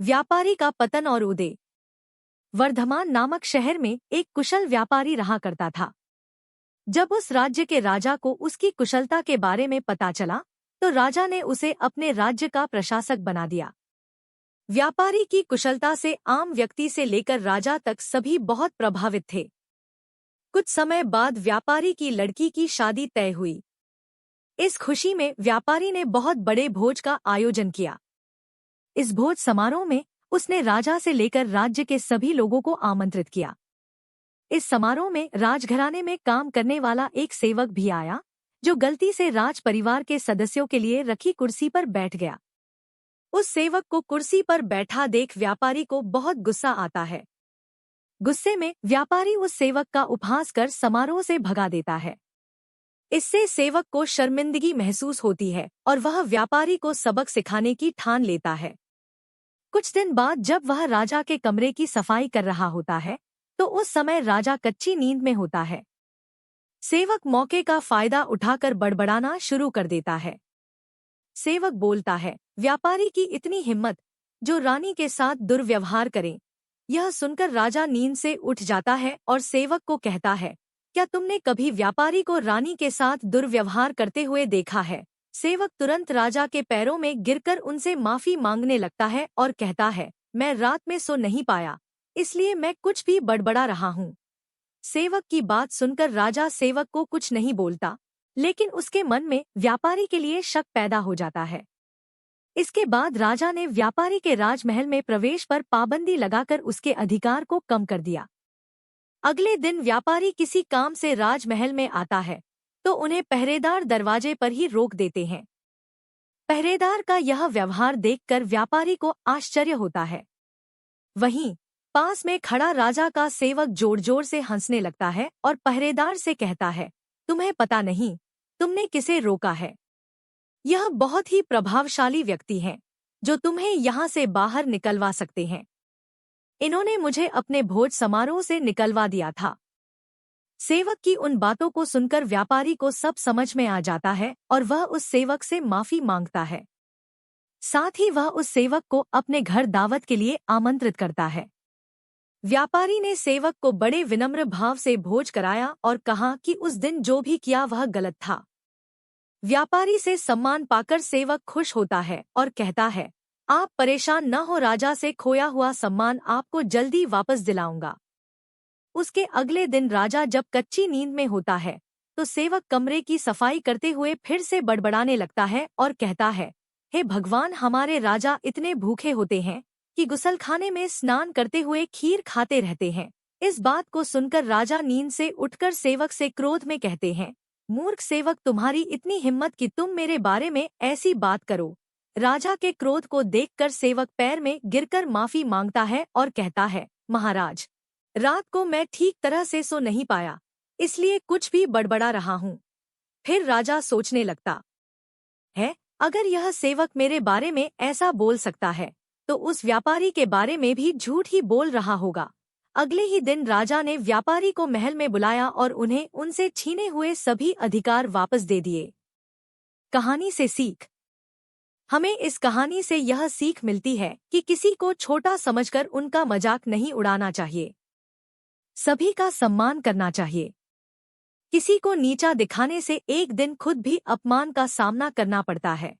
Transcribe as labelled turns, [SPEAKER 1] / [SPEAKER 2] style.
[SPEAKER 1] व्यापारी का पतन और उदय। वर्धमान नामक शहर में एक कुशल व्यापारी रहा करता था। जब उस राज्य के राजा को उसकी कुशलता के बारे में पता चला, तो राजा ने उसे अपने राज्य का प्रशासक बना दिया। व्यापारी की कुशलता से आम व्यक्ति से लेकर राजा तक सभी बहुत प्रभावित थे। कुछ समय बाद व्यापारी की लड़की की शादी तय हुई। इस खुशी में व्यापारी ने बहुत बड़े भोज का आयोजन किया। इस भोज समारोह में उसने राजा से लेकर राज्य के सभी लोगों को आमंत्रित किया। इस समारोह में राजघराने में काम करने वाला एक सेवक भी आया, जो गलती से राज परिवार के सदस्यों के लिए रखी कुर्सी पर बैठ गया। उस सेवक को कुर्सी पर बैठा देख व्यापारी को बहुत गुस्सा आता है। गुस्से में व्यापारी उस सेवक का उपहास कर समारोह से भगा देता है। इससे सेवक को शर्मिंदगी महसूस होती है और वह व्यापारी को सबक सिखाने की ठान लेता है। कुछ दिन बाद जब वह राजा के कमरे की सफाई कर रहा होता है, तो उस समय राजा कच्ची नींद में होता है। सेवक मौके का फायदा उठाकर बड़बड़ाना शुरू कर देता है। सेवक बोलता है, व्यापारी की इतनी हिम्मत, जो रानी के साथ दुर्व्यवहार करे। यह सुनकर राजा नींद से उठ जाता है और सेवक को कहता है, क्या तुमने कभी व्यापारी को रानी के साथ दुर्व्यवहार करते हुए देखा है? सेवक तुरंत राजा के पैरों में गिरकर उनसे माफी मांगने लगता है और कहता है, मैं रात में सो नहीं पाया, इसलिए मैं कुछ भी बड़बड़ा रहा हूँ। सेवक की बात सुनकर राजा सेवक को कुछ नहीं बोलता, लेकिन उसके मन में व्यापारी के लिए शक पैदा हो जाता है। इसके बाद राजा ने व्यापारी के राजमहल में प्रवेश पर पाबंदी लगाकर उसके अधिकार को कम कर दिया। अगले दिन व्यापारी किसी काम से राजमहल में आता है, तो उन्हें पहरेदार दरवाजे पर ही रोक देते हैं। पहरेदार का यह व्यवहार देखकर व्यापारी को आश्चर्य होता है। वहीं पास में खड़ा राजा का सेवक जोर जोर से हंसने लगता है और पहरेदार से कहता है, तुम्हें पता नहीं, तुमने किसे रोका है? यह बहुत ही प्रभावशाली व्यक्ति हैं, जो तुम्हें यहाँ से बाहर निकलवा सकते हैं। इन्होंने मुझे अपने भोज समारोह से निकलवा दिया था। सेवक की उन बातों को सुनकर व्यापारी को सब समझ में आ जाता है और वह उस सेवक से माफी मांगता है। साथ ही वह उस सेवक को अपने घर दावत के लिए आमंत्रित करता है। व्यापारी ने सेवक को बड़े विनम्र भाव से भोज कराया और कहा कि उस दिन जो भी किया वह गलत था। व्यापारी से सम्मान पाकर सेवक खुश होता है और कहता है, आप परेशान न हो, राजा से खोया हुआ सम्मान आपको जल्दी वापस दिलाऊंगा। उसके अगले दिन राजा जब कच्ची नींद में होता है, तो सेवक कमरे की सफाई करते हुए फिर से बड़बड़ाने लगता है और कहता है, हे भगवान, हमारे राजा इतने भूखे होते हैं कि गुसलखाने में स्नान करते हुए खीर खाते रहते हैं। इस बात को सुनकर राजा नींद से उठकर सेवक से क्रोध में कहते हैं, मूर्ख सेवक, तुम्हारी इतनी हिम्मत कि तुम मेरे बारे में ऐसी बात करो। राजा के क्रोध को देखकर सेवक पैर में गिरकर माफी मांगता है और कहता है, महाराज, रात को मैं ठीक तरह से सो नहीं पाया, इसलिए कुछ भी बड़बड़ा रहा हूँ। फिर राजा सोचने लगता है, अगर यह सेवक मेरे बारे में ऐसा बोल सकता है, तो उस व्यापारी के बारे में भी झूठ ही बोल रहा होगा। अगले ही दिन राजा ने व्यापारी को महल में बुलाया और उन्हें उनसे छीने हुए सभी अधिकार वापस दे दिए। कहानी से सीख। हमें इस कहानी से यह सीख मिलती है कि किसी को छोटा समझकर उनका मजाक नहीं उड़ाना चाहिए। सभी का सम्मान करना चाहिए। किसी को नीचा दिखाने से एक दिन खुद भी अपमान का सामना करना पड़ता है।